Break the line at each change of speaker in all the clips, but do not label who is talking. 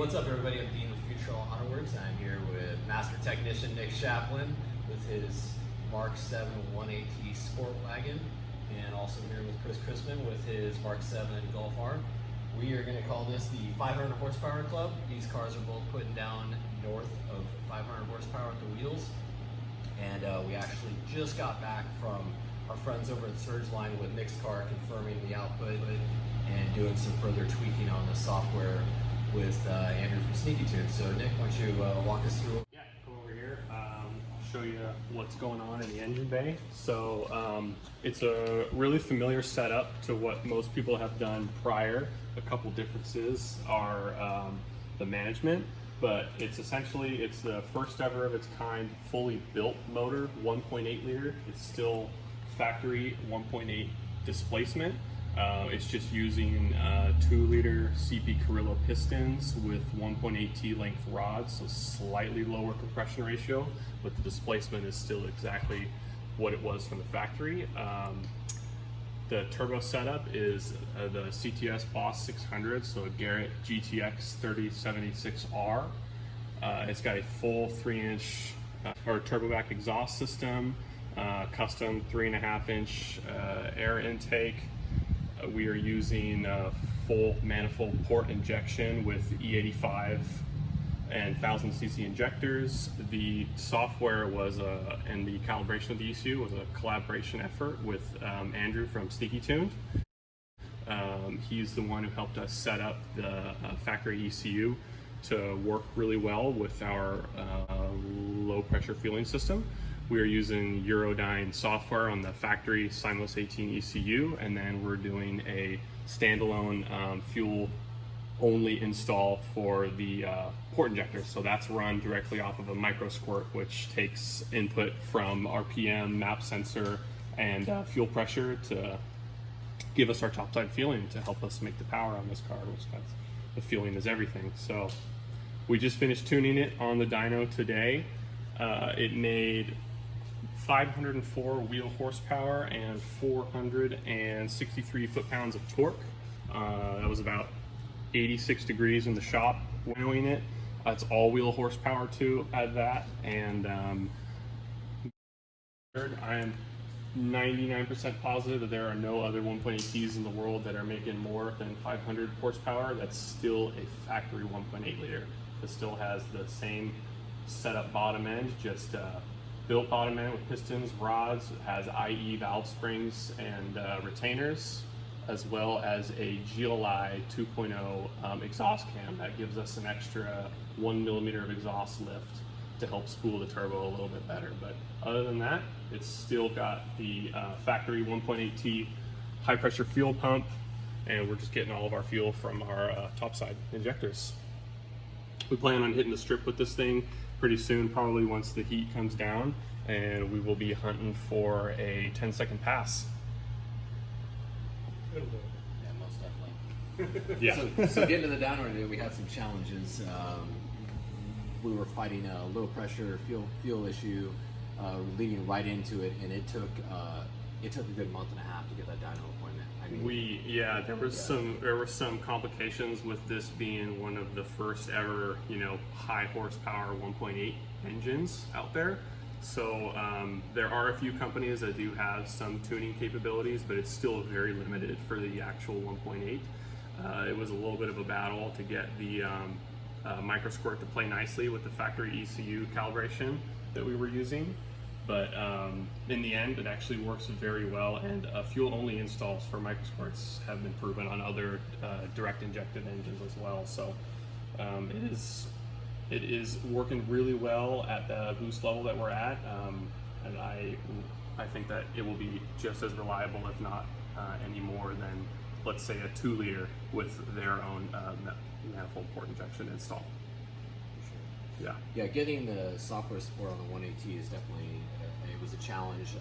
what's up everybody? I'm Dean with Future Autoworks. I'm here with Master Technician Nick Chaplin with his Mark 7 180 Sportwagon, and also here with Chris Chrisman with his Mark 7 Golf R. We are going to call this the 500 horsepower club. These cars are both putting down north of 500 horsepower at the wheels, and we actually just got back from our friends over at Surgeline with Nick's car, confirming the output and doing some further tweaking on the software with Andrew from Sneaky Tunes. So Nick, why don't you walk us through?
Yeah, come over here. I'll show you what's going on in the engine bay. So it's a really familiar setup to what most people have done prior. A couple differences are the management, but it's the first ever of its kind fully built motor, 1.8 liter. It's still factory 1.8 displacement. It's just using 2 liter CP Carrillo pistons with 1.8 T length rods, so slightly lower compression ratio, but the displacement is still exactly what it was from the factory. The turbo setup is the CTS Boss 600, so a Garrett GTX 3076R. It's got a full 3-inch turbo back exhaust system, custom 3.5-inch air intake. We are using full manifold port injection with E85 and 1000cc injectors. The software was and the calibration of the ECU was a collaboration effort with Andrew from Sneaky Tunes. He's the one who helped us set up the factory ECU to work really well with our low pressure fueling system. We are using Eurodyne software on the factory Simulus 18 ECU, and then we're doing a standalone fuel only install for the port injector. So that's run directly off of a micro squirt, which takes input from RPM, map sensor, and fuel pressure to give us our topside fueling to help us make the power on this car, which the fueling is everything. So we just finished tuning it on the dyno today. It made 504 wheel horsepower and 463 foot-pounds of torque. That was about 86 degrees in the shop wheeling it. It's all wheel horsepower too at that, and I am 99% positive that there are no other 1.8Ts in the world that are making more than 500 horsepower. That's still a factory 1.8 liter. It still has the same setup bottom end, just built bottom end with pistons, rods. It has IE valve springs and retainers, as well as a GLI 2.0 exhaust cam that gives us an extra 1 millimeter of exhaust lift to help spool the turbo a little bit better. But other than that, it's still got the factory 1.8T high pressure fuel pump, and we're just getting all of our fuel from our topside injectors. We plan on hitting the strip with this thing pretty soon, probably once the heat comes down, and we will be hunting for a 10-second pass.
Yeah, most definitely.
Yeah.
So getting to the downward today, we had some challenges. We were fighting a low pressure fuel issue, leading right into it, and it took a good month and a half to get that dyno appointment. I mean,
there were some complications with this being one of the first ever, high horsepower 1.8 engines out there. So there are a few companies that do have some tuning capabilities, but it's still very limited for the actual 1.8. It was a little bit of a battle to get the micro squirt to play nicely with the factory ECU calibration that we were using. But in the end, it actually works very well, and fuel-only installs for micro squirts have been proven on other direct injected engines as well. So it is working really well at the boost level that we're at, and I think that it will be just as reliable, if not any more than, let's say, a 2 liter with their own manifold port injection install.
Yeah, getting the software support on the 180 is definitely it was a challenge.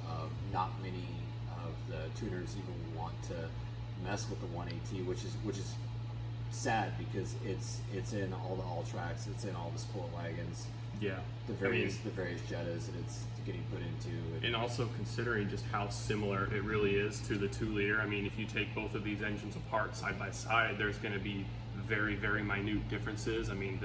Not many of the tuners even want to mess with the 180, which is sad because it's in all the all tracks, it's in all the sport wagons.
Yeah,
the various Jettas that it's getting put into.
And also considering just how similar it really is to the 2 liter. I mean, if you take both of these engines apart side by side, there's going to be very, very minute differences. I mean,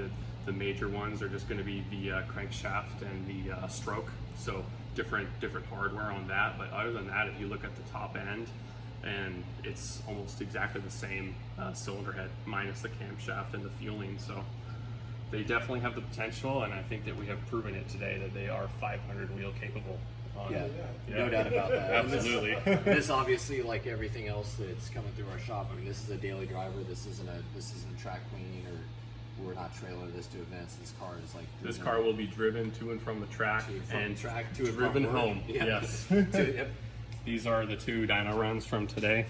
the major ones are just going to be the crankshaft and the stroke. So different hardware on that. But other than that, if you look at the top end, and it's almost exactly the same cylinder head minus the camshaft and the fueling. So they definitely have the potential, and I think that we have proven it today that they are 500 wheel capable.
No doubt about that.
Absolutely.
This obviously, like everything else that's coming through our shop, I mean, this is a daily driver. This isn't a track queen, or we're not trailing this to events. This car is like
this car will be driven to and from the track and driven home.
Yeah.
Yes.
Yep.
These are the 2 dyno runs from today.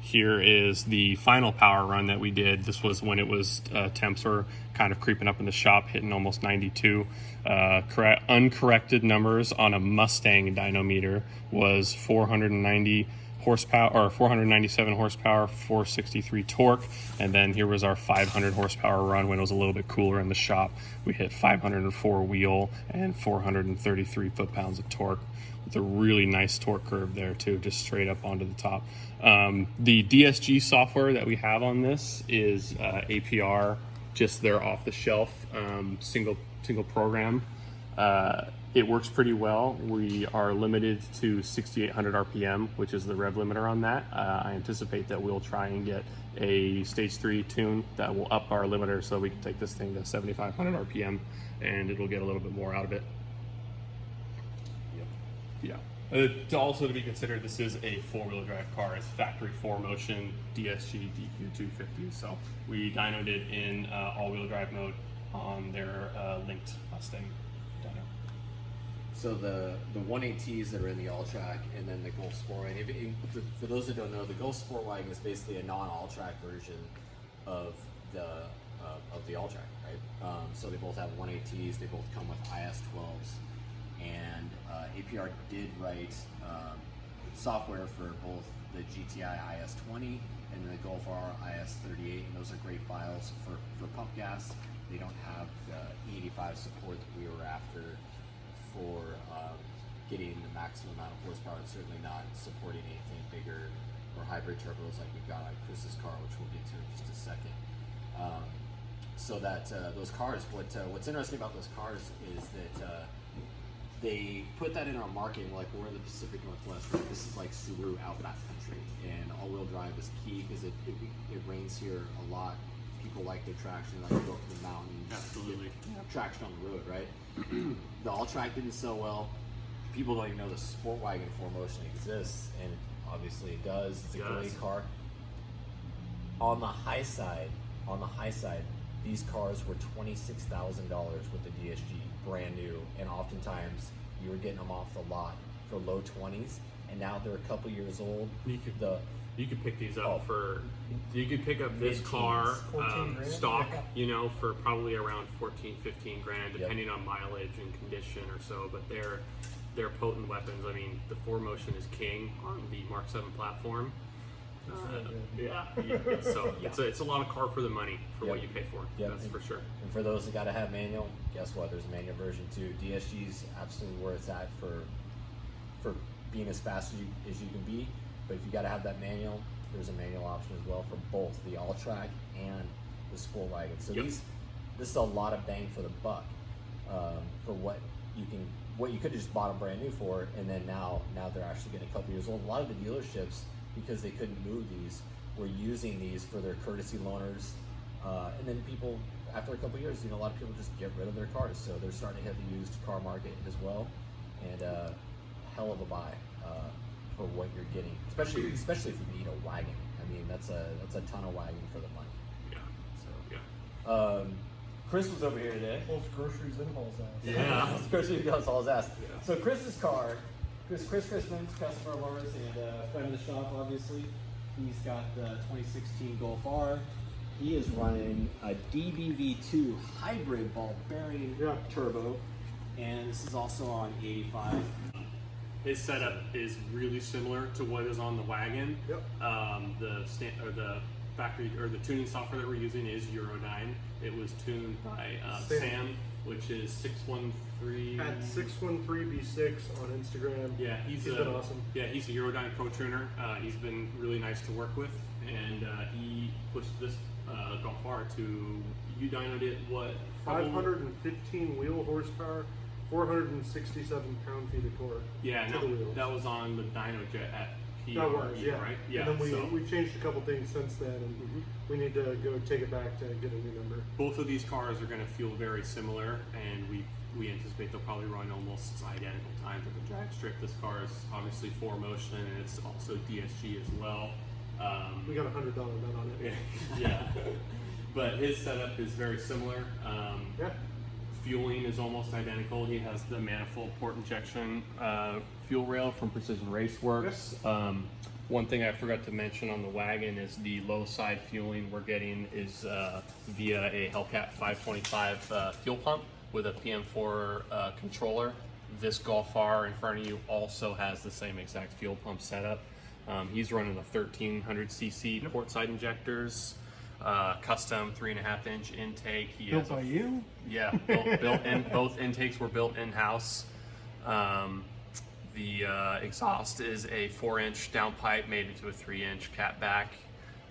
Here is the final power run that we did. This was when it was temps were kind of creeping up in the shop, hitting almost 92. Uncorrected numbers on a Mustang dynometer was 490 horsepower, or 497 horsepower, 463 torque. And then here was our 500 horsepower run when it was a little bit cooler in the shop. We hit 504 wheel and 433 foot-pounds of torque, with a really nice torque curve there too, just straight up onto the top. The DSG software that we have on this is APR, just their off-the-shelf single program. It works pretty well. We are limited to 6,800 RPM, which is the rev limiter on that. I anticipate that we'll try and get a stage 3 tune that will up our limiter so we can take this thing to 7,500 RPM, and it'll get a little bit more out of it. Yeah. Also to be considered, this is a 4-wheel drive car. It's factory 4Motion DSG DQ250. So we dynoed it in all-wheel drive mode on their linked Mustang dyno.
So the 180s that are in the all-track, and then the Golf Sportwagon. For those that don't know, the Golf Sportwagon is basically a non-all-track version of the all-track, right? So they both have 180s. They both come with IS-12s. And APR did write software for both the GTI IS-20 and the Golf R IS-38, and those are great files for pump gas. They don't have the E85 support that we were after for getting the maximum amount of horsepower, and certainly not supporting anything bigger or hybrid turbos like we've got on Chris's car, which we'll get to in just a second. So that those cars, what's interesting about those cars is that they put that in our marketing, like we're in the Pacific Northwest, right? This is like Subaru outback country, and all-wheel drive is key because it rains here a lot. People like their traction, like to go up to the mountain.
Absolutely.
Traction on the road, right? The all-track didn't sell well. People don't even know the Sportwagon 4Motion exists, and obviously it does. It's a great car. On the high side, these cars were $26,000 with the DSG, brand new, and oftentimes you were getting them off the lot for low 20s, and now they're a couple years old.
You could pick these up you could pick up this car stock, for probably around 14, 15 grand, depending on mileage and condition or so, but they're potent weapons. I mean, the 4Motion is king on the Mark 7 platform. It's a lot of car for the money for what you pay for. That's for sure.
And for those that gotta have manual, guess what? There's a manual version too. DSG's absolutely where it's at for being as fast as you can be. But if you gotta have that manual, there's a manual option as well for both the all-track and the Sportwagon. So this is a lot of bang for the buck for what you could have just bought them brand new for, and then now they're actually getting a couple years old. A lot of the dealerships, because they couldn't move these, were using these for their courtesy loaners, and then people, after a couple years, a lot of people just get rid of their cars, so they're starting to hit the used car market as well, and hell of a buy for what you're getting, especially if you need a wagon. I mean, that's a ton of wagon for the money. So Chris was over here today.
Both groceries and hauls ass.
Yeah.
Groceries and hauls ass. Yeah. So Chris's car. Chris Chrisman's customer of ours and a friend of the shop, obviously. He's got the 2016 Golf R. He is running a DBV2 hybrid ball bearing turbo, and this is also on 85.
His setup is really similar to what is on the wagon.
Yep.
The factory or the tuning software that we're using is Eurodyne. It was tuned by Sam, which is 613
at 613B6 on Instagram.
Yeah, he's
been awesome.
Yeah, he's a Eurodyne pro tuner. He's been really nice to work with. and he pushed this Golf R to, you dynoed it, what?
515 wheel horsepower, 467 pound-feet of torque.
Yeah,
to the wheels.
that was on the dyno jet at PRE,
That was, yeah.
right? Yeah.
And then
so
we've changed a couple things since then, and we need to go take it back to get a new number.
both of these cars are going to feel very similar, and we anticipate they'll probably run almost identical times at the drag strip. This car is obviously 4Motion, and it's also DSG as well.
We got a $100 bet on it.
Yeah. But his setup is very similar.
Yeah.
Fueling is almost identical. He has the manifold port injection fuel rail from Precision Raceworks. One thing I forgot to mention on the wagon is the low side fueling we're getting is via a Hellcat 525 fuel pump with a PM4 controller. This Golf R in front of you also has the same exact fuel pump setup. He's running the 1300cc port side injectors. Custom 3.5-inch intake. He
Built
has
by you?
Yeah, built in. Both intakes were built in house. The exhaust is a 4-inch downpipe made into a 3-inch catback.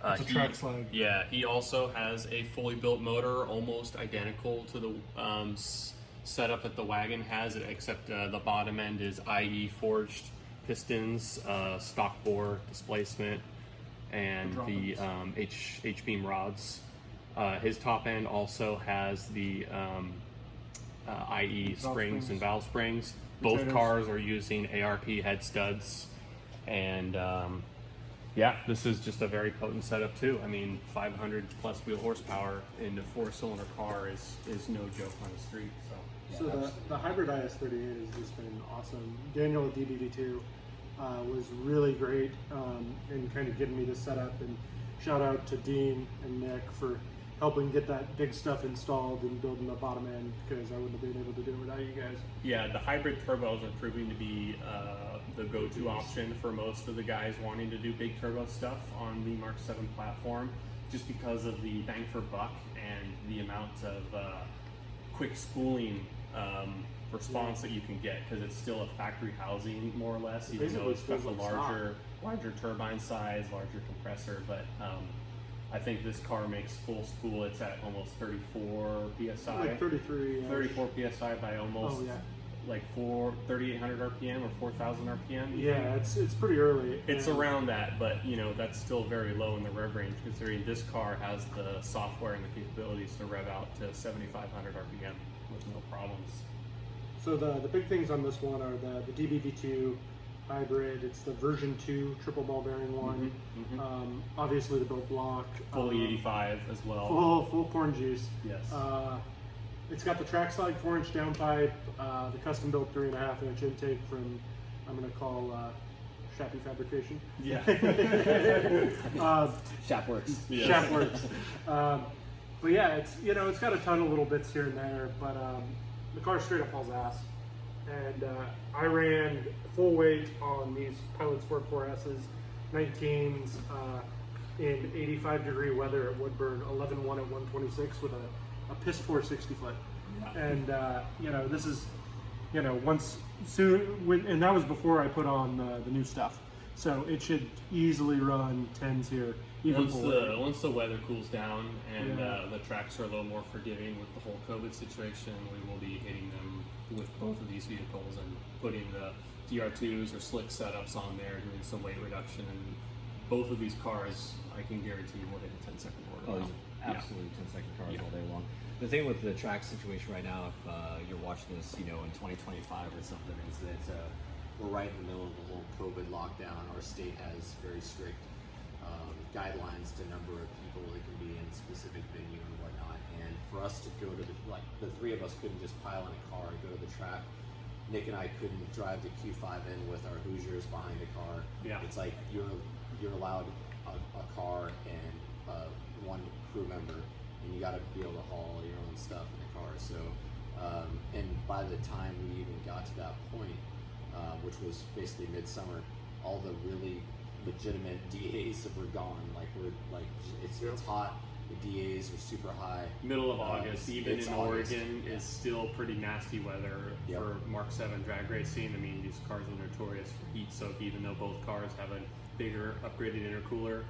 It's a track slide.
Yeah, he also has a fully built motor, almost identical to the setup that the wagon has, except the bottom end is IE forged pistons, stock bore displacement, and the H beam rods. His top end also has the IE springs and valve springs. Both cars are using ARP head studs, and yeah, this is just a very potent setup too. I mean, 500 plus wheel horsepower in a 4-cylinder car is no joke on the street.
So the hybrid IS38 has just been awesome. Daniel at DBV2 was really great in kind of getting me this setup, and shout out to Dean and Nick for helping get that big stuff installed and building the bottom end, because I wouldn't have been able to do it without you guys.
Yeah, the hybrid turbos are proving to be the go-to option for most of the guys wanting to do big turbo stuff on the Mark 7 platform, just because of the bang for buck and the amount of quick spooling response that you can get, because it's still a factory housing more or less, even though it's got the larger turbine size, larger compressor. But I think this car makes full spool. It's at almost 34 psi.
Like 33.
34 psi by almost like 3,800 RPM or 4,000 RPM.
Yeah, it's pretty early.
It's around that, but you know, that's still very low in the rev range, considering this car has the software and the capabilities to rev out to 7,500 RPM with no problems.
So the big things on this one are the DBV2 hybrid. It's the version 2 triple ball bearing one. Obviously the built block.
Fully 85 as well.
Full corn juice.
Yes.
It's got the track slide 4-inch downpipe, the custom built 3.5-inch intake from, I'm going to call Shappy Fabrication.
Yeah.
Shapworks.
Yes.
Shapworks. But yeah, it's got a ton of little bits here and there, but the car straight up hauls ass. And I ran full weight on these Pilot Sport 4S's, 19s, in 85-degree weather at Woodburn, 11.1 at 126 with a piss poor 60 foot. And this is, once soon, and that was before I put on the new stuff. So it should easily run 10s here.
Once the weather cools down and the tracks are a little more forgiving with the whole COVID situation, we will be hitting them with both of these vehicles and putting the DR2s or slick setups on there, doing some weight reduction. And both of these cars, I can guarantee, will hit a 10-second quarter.
Oh, absolutely 10-second cars all day long. The thing with the track situation right now, if you're watching this, in 2025 or something, is that we're right in the middle of the whole COVID lockdown. Our state has very strict guidelines to number of people that can be in a specific venue and whatnot. And for us to go to the three of us couldn't just pile in a car and go to the track. Nick and I couldn't drive the Q5 in with our Hoosiers behind a car. Yeah. It's like you're allowed a car and one crew member, and you got to be able to haul your own stuff in the car. So, and by the time we even got to that point, which was basically midsummer, all the really legitimate DAs were gone. It's hot. The DAs are super high.
Middle of August, even in Oregon, is still pretty nasty weather for Mark 7 drag racing. I mean, these cars are notorious for heat soak, even though both cars have a bigger upgraded intercooler.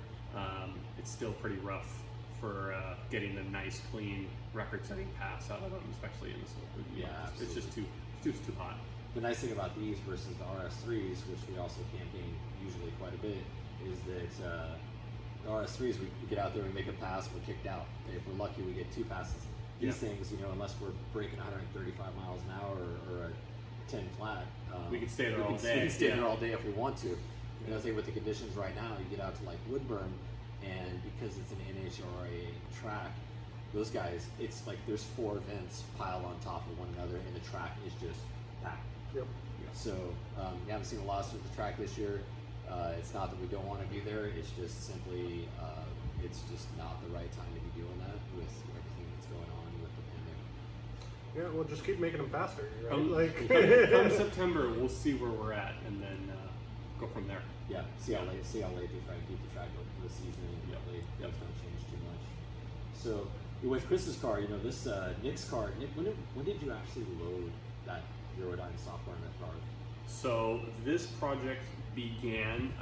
it's still pretty rough for getting the nice, clean, record-setting pass out of them, especially in this. It's just too hot.
The nice thing about these versus the RS3s, which we also campaign usually quite a bit, is that the RS3s, we get out there, we make a pass, we're kicked out. If we're lucky, we get 2 passes. These things, unless we're breaking 135 miles an hour or a 10 flat,
we can stay there all day.
We can stay there all day if we want to. I think with the conditions right now, you get out to like Woodburn, and because it's an NHRA track, those guys, it's like there's 4 vents piled on top of one another, and the track is just packed.
Yep.
So you haven't seen a loss with the track this year. It's not that we don't want to be there. It's just simply, it's just not the right time to be doing that with everything that's going on with the pandemic.
Yeah, well, just keep making them faster, right?
Come September, we'll see where we're at, and then go from there.
Yeah, see how late they try to keep the track open for the season, and hopefully things don't change too much. So with Chris's car, this Nick's car. Nick, when did you actually load that Eurodyne software in that car?
So this project began.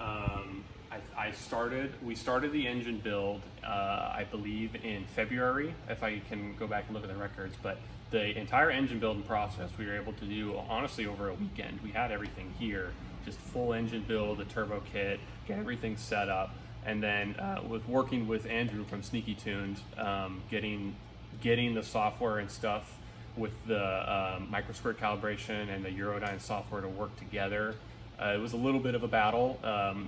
We started the engine build, I believe, in February. If I can go back and look at the records, but the entire engine building process we were able to do honestly over a weekend. We had everything here, just full engine build, the turbo kit, get everything set up, and then with working with Andrew from Sneaky Tuned, getting the software and stuff with the microsquirt calibration and the Eurodyne software to work together. It was a little bit of a battle.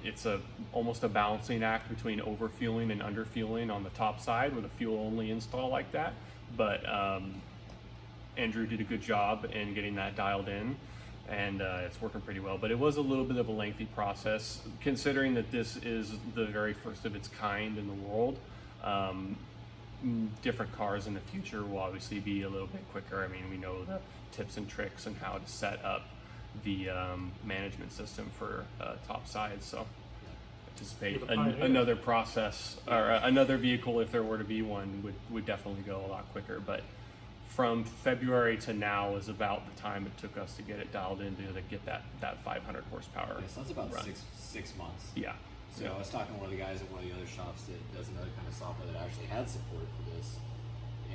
It's almost a balancing act between overfueling and underfueling on the top side with a fuel-only install like that. But Andrew did a good job in getting that dialed in, and it's working pretty well. But it was a little bit of a lengthy process, considering that this is the very first of its kind in the world. Different cars in the future will obviously be a little bit quicker. I mean, we know the tips and tricks and how to set up the management system for top sides, so anticipate another process or another vehicle, if there were to be one, would definitely go a lot quicker. But from February to now is about the time it took us to get it dialed in to get that 500 horsepower.
Yes, that's about
run.
six months.
Yeah.
So I was talking to one of the guys at one of the other shops that does another kind of software that actually had support for this,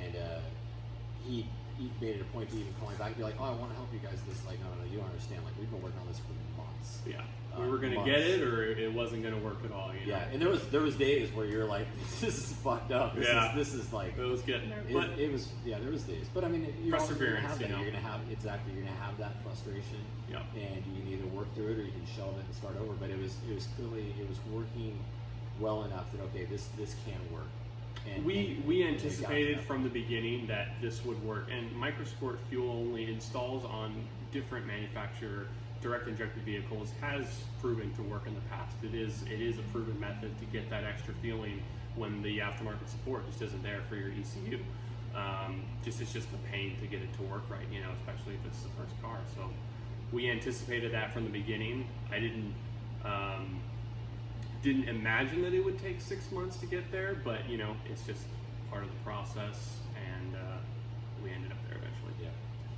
and he made it a point to even call me back and be like, "Oh, I want to help you guys." This, like, no, you don't understand. Like, we've been working on this for months.
Yeah, we were gonna get it, or it wasn't gonna work at all. You know?
Yeah, and there was days where you're like, "This is fucked up." This is like
it was getting there.
But it was there was days. But I mean, you're
perseverance.
You're gonna have that frustration.
Yeah.
And you can either work through it or you can shelve it and start over. But it was clearly working well enough that okay, this can work. And
we anticipated from the beginning that this would work, and microsquirt fuel only installs on different manufacturer direct injected vehicles has proven to work in the past. It is a proven method to get that extra feeling when the aftermarket support just isn't there for your ECU. It's just a pain to get it to work right, especially if it's the first car. So we anticipated that from the beginning. I didn't imagine that it would take 6 months to get there, but it's just part of the process, and we ended up there eventually.
Yeah.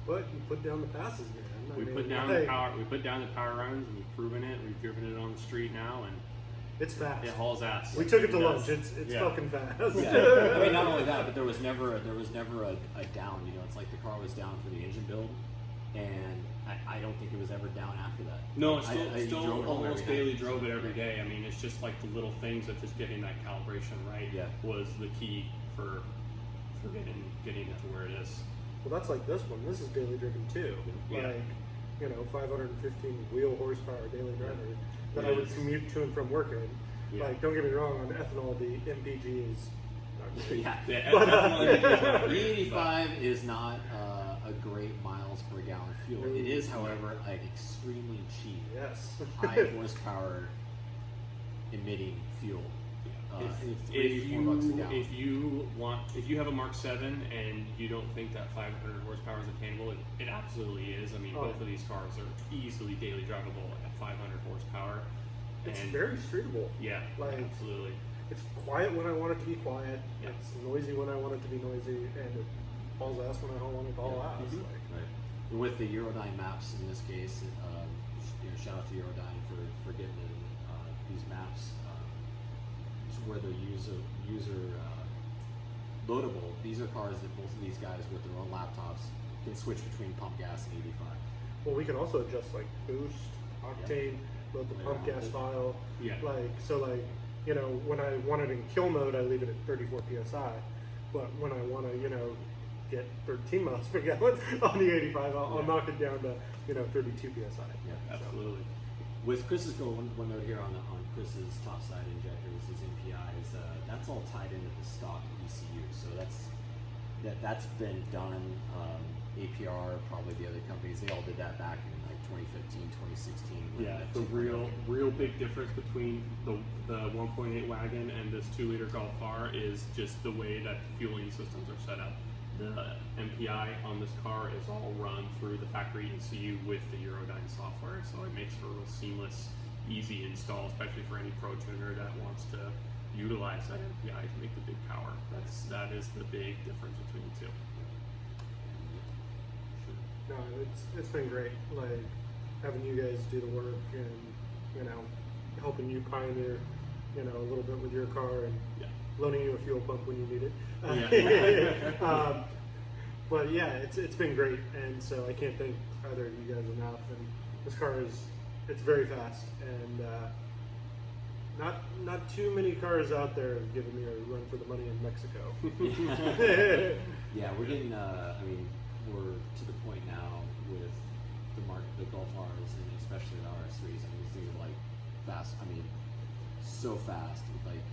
But you put down the passes, man.
We put down the power. We put down the power runs, and we've proven it. We've driven it on the street now, and
it's fast.
It hauls ass.
We took it to lunch. It's fucking fast.
Yeah. I mean, not only that, but there was never a down. It's like the car was down for the engine build, and I don't think it was ever down after that.
No, I still almost daily drove it every day. I mean, it's just like the little things of just getting that calibration right was the key for getting it to where it is.
Well, that's like this one. This is daily driven too.
Yeah.
Like, 515 wheel horsepower daily driver that I would commute to and from work in.
Yeah.
Like, don't get me wrong, on ethanol, the MPG is not great.
E85 is not a great miles per gallon fuel. It is, however, like extremely cheap.
Yes.
High horsepower emitting fuel. It's $3-4 a gallon.
If you have a Mark 7 and you don't think that 500 horsepower is attainable, it absolutely is. I mean, both of these cars are easily daily drivable at 500 horsepower.
It's very streetable.
Yeah, absolutely.
It's quiet when I want it to be quiet.
Yeah.
It's noisy when I want it to be noisy, and it hauls ass when I want it to haul ass.
Mm-hmm. Right. With the Eurodyne maps in this case, shout out to Eurodyne for getting these maps.
where they're user loadable, these are cars that both of these guys with their own laptops can switch between pump gas and 85.
Well, we can also adjust like boost, octane, load the pump gas file.
Yeah.
Like, you know, when I want it in kill mode, I leave it at 34 psi. But when I want to, you know, get 13 miles per gallon on the 85, I'll knock it down to, you know, 32 psi.
Yeah,
Absolutely.
With Chris's one note here on Chris's top side injectors, his MPIs, that's all tied into the stock ECU. So that's been done. APR, probably the other companies, they all did that back in like 2015, 2016.
Yeah, the real big difference between the 1.8 wagon and this 2-liter Golf R is just the way that the fueling systems are set up. The MPI on this car is all run through the factory ECU with the Eurodyne software, so it makes for a real seamless, easy install, especially for any pro tuner that wants to utilize that MPI to make the big power. That is the big difference between the two.
No, it's been great. Like having you guys do the work and, you know, helping you pioneer, you know, a little bit with your car and loaning you a fuel pump when you need it. But yeah, it's been great, and so I can't thank either of you guys enough. And this car it's very fast, and not too many cars out there have given me a run for the money in Mexico.
Yeah, we're getting. I mean, we're to the point now with the Golf Rs, and especially the RS3s. I mean, these things are like fast. I mean, so fast, like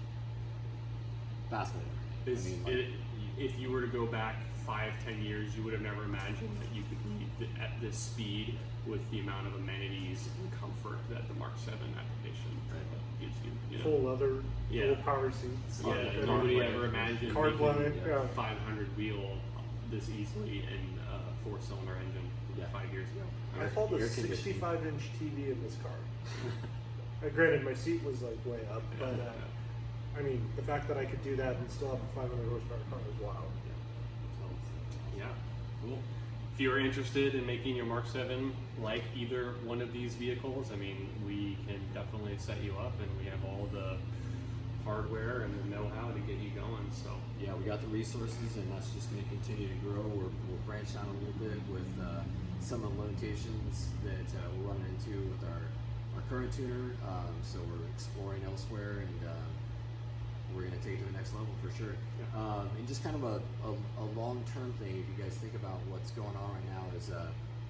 faster than everything. I mean,
if you were to go back 5-10 years, you would have never imagined that you could be at this speed with the amount of amenities and comfort that the Mark 7 application gives you. You know?
Full leather, full power seats.
Yeah, nobody ever imagined
CarPlay,
making a 500 wheel this easily in a 4-cylinder engine 5 years ago.
I hauled a 65-inch TV in this car. Granted, my seat was like way up, but I mean, the fact that I could do that and still have a 500 horsepower car is wild.
Yeah, cool. If you're interested in making your Mark 7 like either one of these vehicles, I mean, we can definitely set you up, and we have all the hardware and the know-how to get you going. So
yeah, we got the resources, and that's just going to continue to grow. We'll branch out a little bit with some of the limitations that we're running into with our current tuner. So we're exploring elsewhere, and we're going to take it to the next level for sure. And just kind of a long-term thing, if you guys think about what's going on right now, is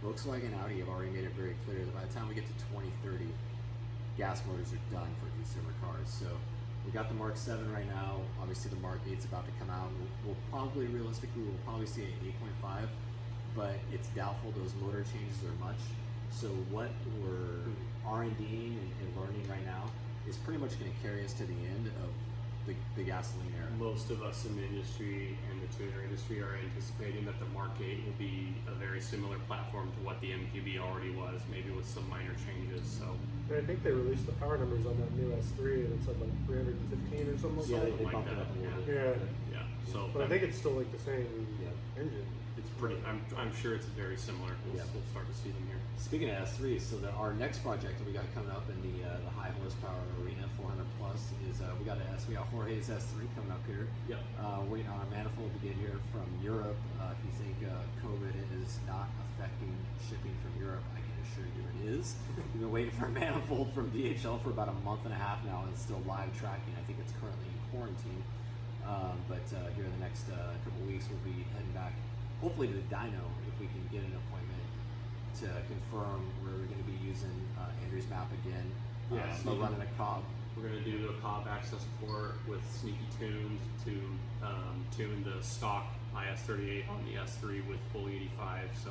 Volkswagen and Audi have already made it very clear that by the time we get to 2030, gas motors are done for consumer cars. So we got the Mark 7 right now. Obviously the Mark 8 is about to come out. We'll probably, realistically, probably see an 8.5, but it's doubtful those motor changes are much. So what we're R&Ding and learning right now is pretty much going to carry us to the end of the gasoline era.
most of us in the industry and the tuner industry are anticipating that the Mark 8 will be a very similar platform to what the MQB already was, maybe with some minor changes. So
I think they released the power numbers on that new S3, and it's like 315 or something like
Yeah,
that.
they bumped it up a little bit.
Yeah,
So
but I think it's still like the same engine.
it's pretty. I'm sure it's very similar. We'll start to see them here.
Speaking of S3, so our next project that we got coming up in the high horsepower arena, 400 plus, is we got Jorge's S3 coming up here.
Yep.
Waiting on a manifold to get here from Europe. If you think COVID is not affecting shipping from Europe, I can assure you it is. We've been waiting for a manifold from DHL for about a month and a half now, and it's still live tracking. I think it's currently in quarantine. But here in the next couple of weeks, we'll be heading back, hopefully to the dyno, if we can get an appointment to confirm we're going to be using Andrew's map again. So running a cob.
We're going to do a cob access port with sneaky tunes to tune the stock IS38 on the S3 with full 85. So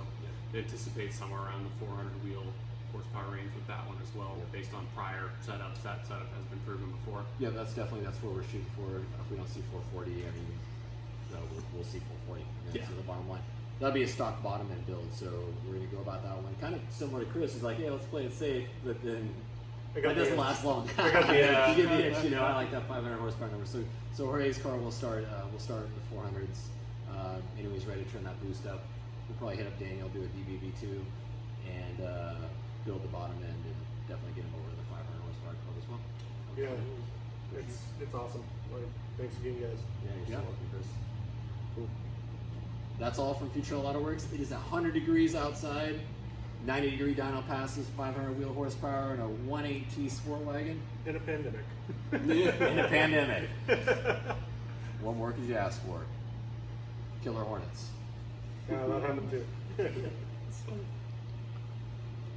anticipate somewhere around the 400 wheel horsepower range with that one as well, based on prior setups. That setup has been proven before.
Yeah, that's what we're shooting for. If we don't see 440, I mean, we'll see 440. That's the bottom line. That'll be a stock bottom end build, so we're gonna go about that one. Kind of similar to Chris. He's like, "Hey, let's play it safe," but then that doesn't last long. You get the itch, I like that 500 horsepower number. So Jorge's car will start. We'll start in the 400s. Anyways, ready to turn that boost up. We'll probably hit up Daniel, do a DBV2, and build the bottom end, and definitely get him over the 500 horsepower club as well.
Yeah. It's awesome. Like, thanks again, guys.
Yeah, you're
Yeah.
so welcome, Chris. Cool. That's all from Future Auto Works. It is 100 degrees outside, 90-degree dyno passes, 500 wheel horsepower, and a 1.8T sport wagon
In a pandemic.
in a pandemic. What more could you ask for? Killer Hornets.
Yeah, that happened too.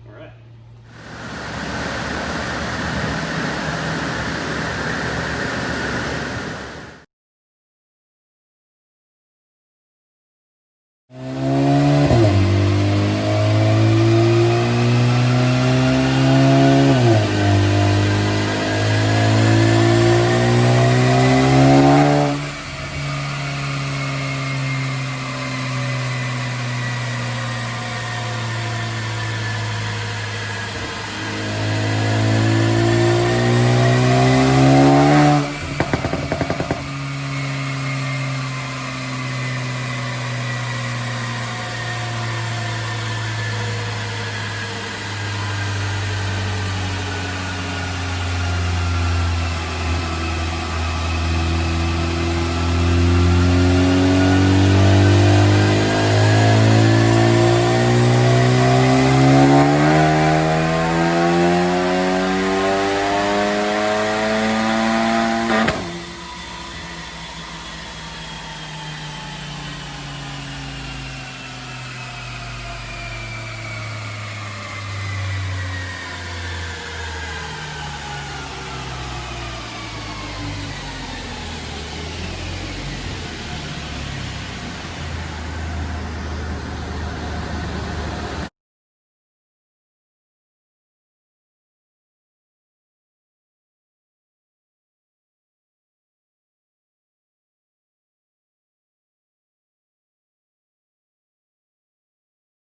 All right.